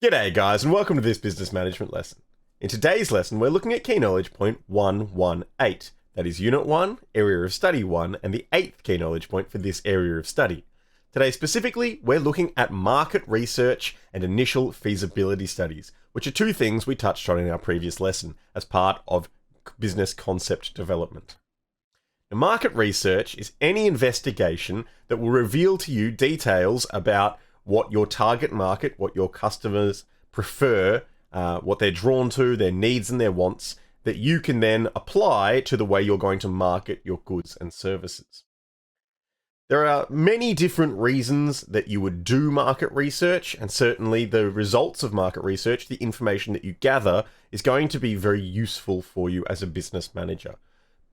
G'day guys and welcome to this business management lesson. In today's lesson we're looking at key knowledge point 118. That is unit 1, area of study 1 and the 8th key knowledge point for this area of study. Today specifically we're looking at market research and initial feasibility studies, which are two things we touched on in our previous lesson as part of business concept development. Now, market research is any investigation that will reveal to you details about what your target market, what your customers prefer, what they're drawn to, their needs and their wants, that you can then apply to the way you're going to market your goods and services. There are many different reasons that you would do market research, and certainly the results of market research, the information that you gather, is going to be very useful for you as a business manager.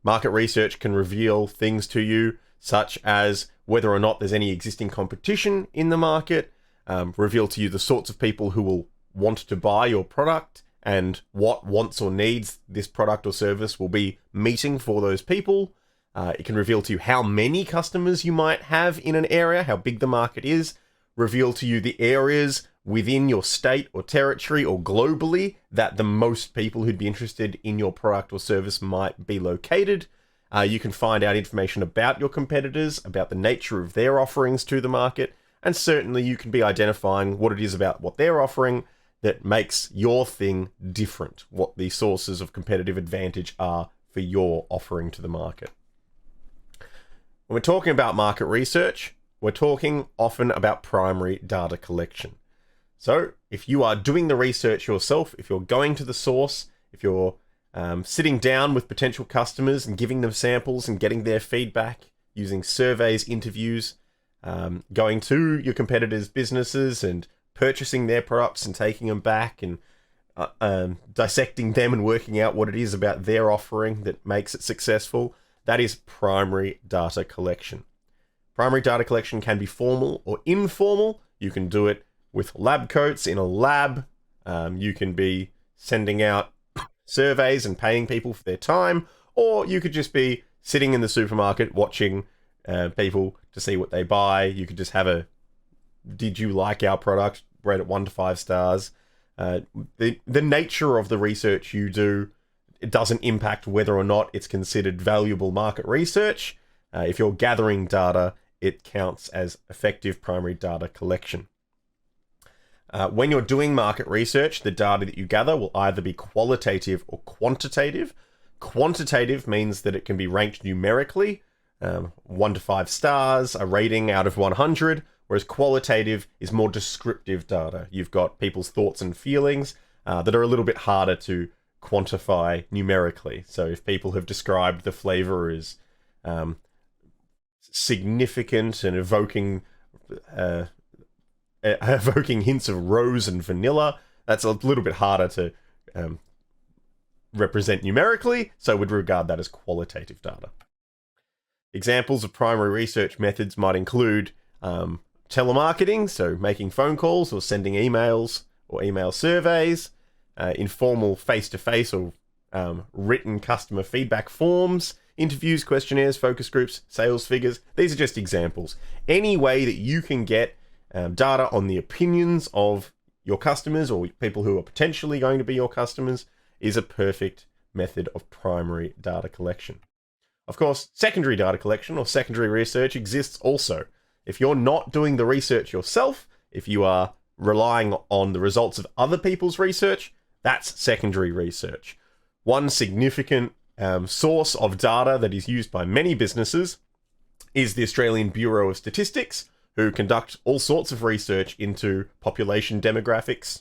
Market research can reveal things to you such as whether or not there's any existing competition in the market, reveal to you the sorts of people who will want to buy your product and what wants or needs this product or service will be meeting for those people. It can reveal to you how many customers you might have in an area, how big the market is, reveal to you the areas within your state or territory or globally that the most people who'd be interested in your product or service might be located. You can find out information about your competitors, about the nature of their offerings to the market, and certainly you can be identifying what it is about what they're offering that makes your thing different, what the sources of competitive advantage are for your offering to the market. When we're talking about market research, we're talking often about primary data collection. So if you are doing the research yourself, if you're going to the source, if you're sitting down with potential customers and giving them samples and getting their feedback, using surveys, interviews, going to your competitors' businesses and purchasing their products and taking them back and dissecting them and working out what it is about their offering that makes it successful, that is primary data collection. Primary data collection can be formal or informal. You can do it with lab coats in a lab. You can be sending out surveys and paying people for their time, or you could just be sitting in the supermarket watching people to see what they buy. You could just have a, did you like our product, rate it 1 to 5 stars. The nature of the research you do, it doesn't impact whether or not it's considered valuable market research. If you're gathering data, it counts as effective primary data collection. When you're doing market research, the data that you gather will either be qualitative or quantitative. Quantitative means that it can be ranked numerically, 1 to 5 stars, a rating out of 100, whereas qualitative is more descriptive data. You've got people's thoughts and feelings that are a little bit harder to quantify numerically. So if people have described the flavor as significant and evoking hints of rose and vanilla, that's a little bit harder to represent numerically, so we'd regard that as qualitative data. Examples of primary research methods might include telemarketing, so making phone calls or sending emails or email surveys, informal face-to-face or written customer feedback forms, interviews, questionnaires, focus groups, sales figures. These are just examples. Any way that you can get data on the opinions of your customers or people who are potentially going to be your customers is a perfect method of primary data collection. Of course, secondary data collection or secondary research exists also. If you're not doing the research yourself, if you are relying on the results of other people's research, that's secondary research. One significant source of data that is used by many businesses is the Australian Bureau of Statistics, who conduct all sorts of research into population demographics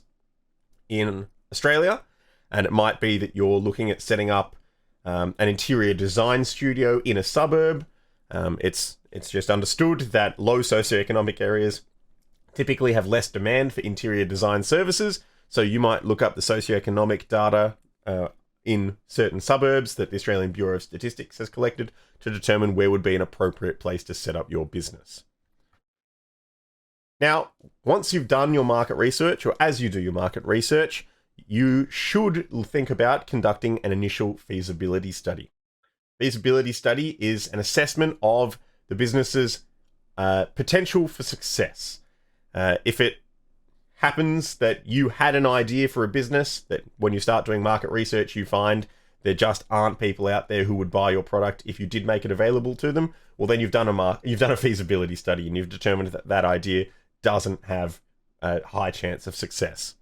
in Australia. And it might be that you're looking at setting up an interior design studio in a suburb. It's just understood that low socioeconomic areas typically have less demand for interior design services. So you might look up the socioeconomic data in certain suburbs that the Australian Bureau of Statistics has collected to determine where would be an appropriate place to set up your business. Now, once you've done your market research, or as you do your market research, you should think about conducting an initial feasibility study. Feasibility study is an assessment of the business's potential for success. If it happens that you had an idea for a business that when you start doing market research, you find there just aren't people out there who would buy your product if you did make it available to them, well, then you've done a feasibility study and you've determined that that idea doesn't have a high chance of success.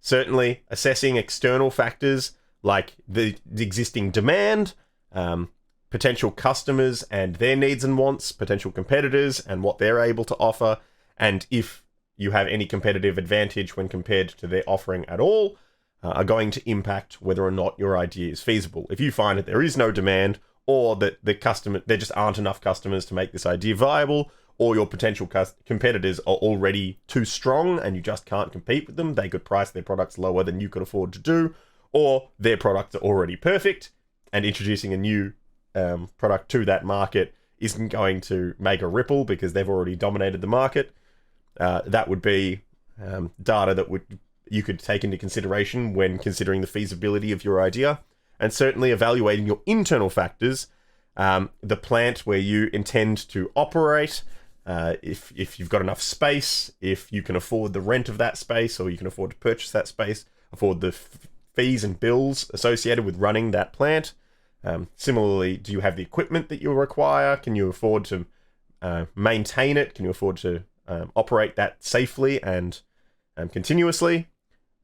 Certainly, assessing external factors like the existing demand, potential customers and their needs and wants, potential competitors and what they're able to offer, and if you have any competitive advantage when compared to their offering at all, are going to impact whether or not your idea is feasible. If you find that there is no demand, or that there just aren't enough customers to make this idea viable, or your potential competitors are already too strong and you just can't compete with them, they could price their products lower than you could afford to do, or their products are already perfect, and introducing a new product to that market isn't going to make a ripple because they've already dominated the market, that would be data that you could take into consideration when considering the feasibility of your idea. And certainly evaluating your internal factors, the plant where you intend to operate, if you've got enough space, if you can afford the rent of that space, or you can afford to purchase that space, afford the fees and bills associated with running that plant. Similarly, do you have the equipment that you require? Can you afford to maintain it? Can you afford to operate that safely and continuously?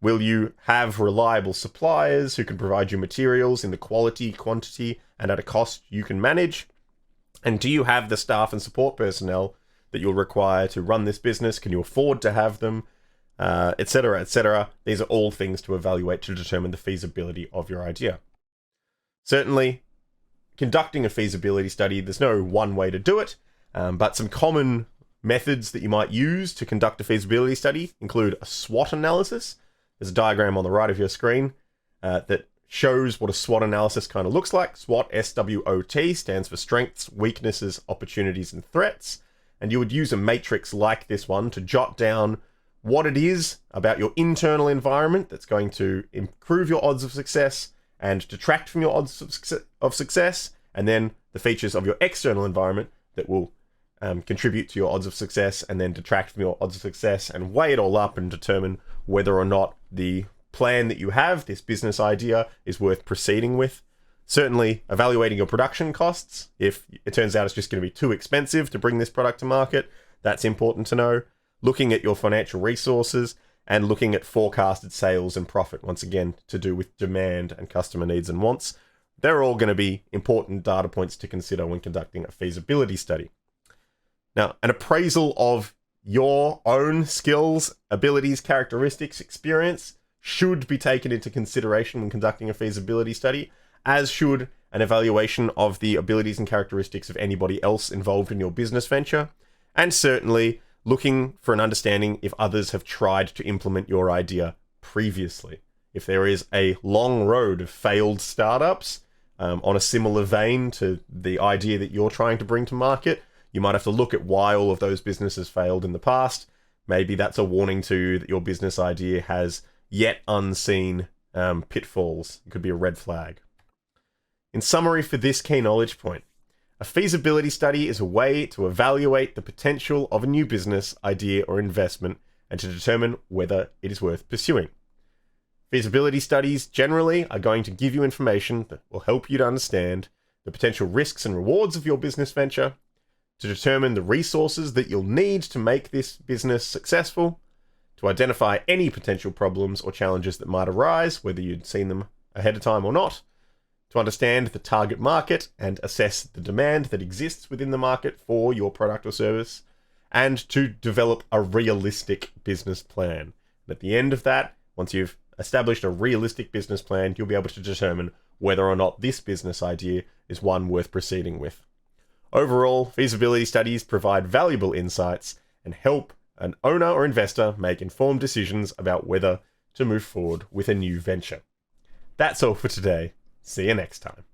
Will you have reliable suppliers who can provide you materials in the quality, quantity, and at a cost you can manage? And do you have the staff and support personnel that you'll require to run this business? Can you afford to have them? Etc., etc. These are all things to evaluate to determine the feasibility of your idea. Certainly, conducting a feasibility study, there's no one way to do it, but some common methods that you might use to conduct a feasibility study include a SWOT analysis. There's a diagram on the right of your screen that shows what a SWOT analysis kind of looks like. SWOT, S-W-O-T, stands for strengths, weaknesses, opportunities, and threats. And you would use a matrix like this one to jot down what it is about your internal environment that's going to improve your odds of success and detract from your odds of success, and then the features of your external environment that will contribute to your odds of success and then detract from your odds of success, and weigh it all up and determine whether or not the plan that you have, this business idea, is worth proceeding with. Certainly evaluating your production costs. If it turns out it's just going to be too expensive to bring this product to market, that's important to know. Looking at your financial resources and looking at forecasted sales and profit, once again, to do with demand and customer needs and wants. They're all going to be important data points to consider when conducting a feasibility study. Now, an appraisal of your own skills, abilities, characteristics, experience should be taken into consideration when conducting a feasibility study, as should an evaluation of the abilities and characteristics of anybody else involved in your business venture, and certainly looking for an understanding if others have tried to implement your idea previously. If there is a long road of failed startups on a similar vein to the idea that you're trying to bring to market, you might have to look at why all of those businesses failed in the past. Maybe that's a warning to you that your business idea has yet unseen pitfalls. It could be a red flag. In summary for this key knowledge point, a feasibility study is a way to evaluate the potential of a new business idea or investment and to determine whether it is worth pursuing. Feasibility studies generally are going to give you information that will help you to understand the potential risks and rewards of your business venture, to determine the resources that you'll need to make this business successful, to identify any potential problems or challenges that might arise, whether you'd seen them ahead of time or not, to understand the target market and assess the demand that exists within the market for your product or service, and to develop a realistic business plan. And at the end of that, once you've established a realistic business plan, you'll be able to determine whether or not this business idea is one worth proceeding with. Overall, feasibility studies provide valuable insights and help an owner or investor make informed decisions about whether to move forward with a new venture. That's all for today. See you next time.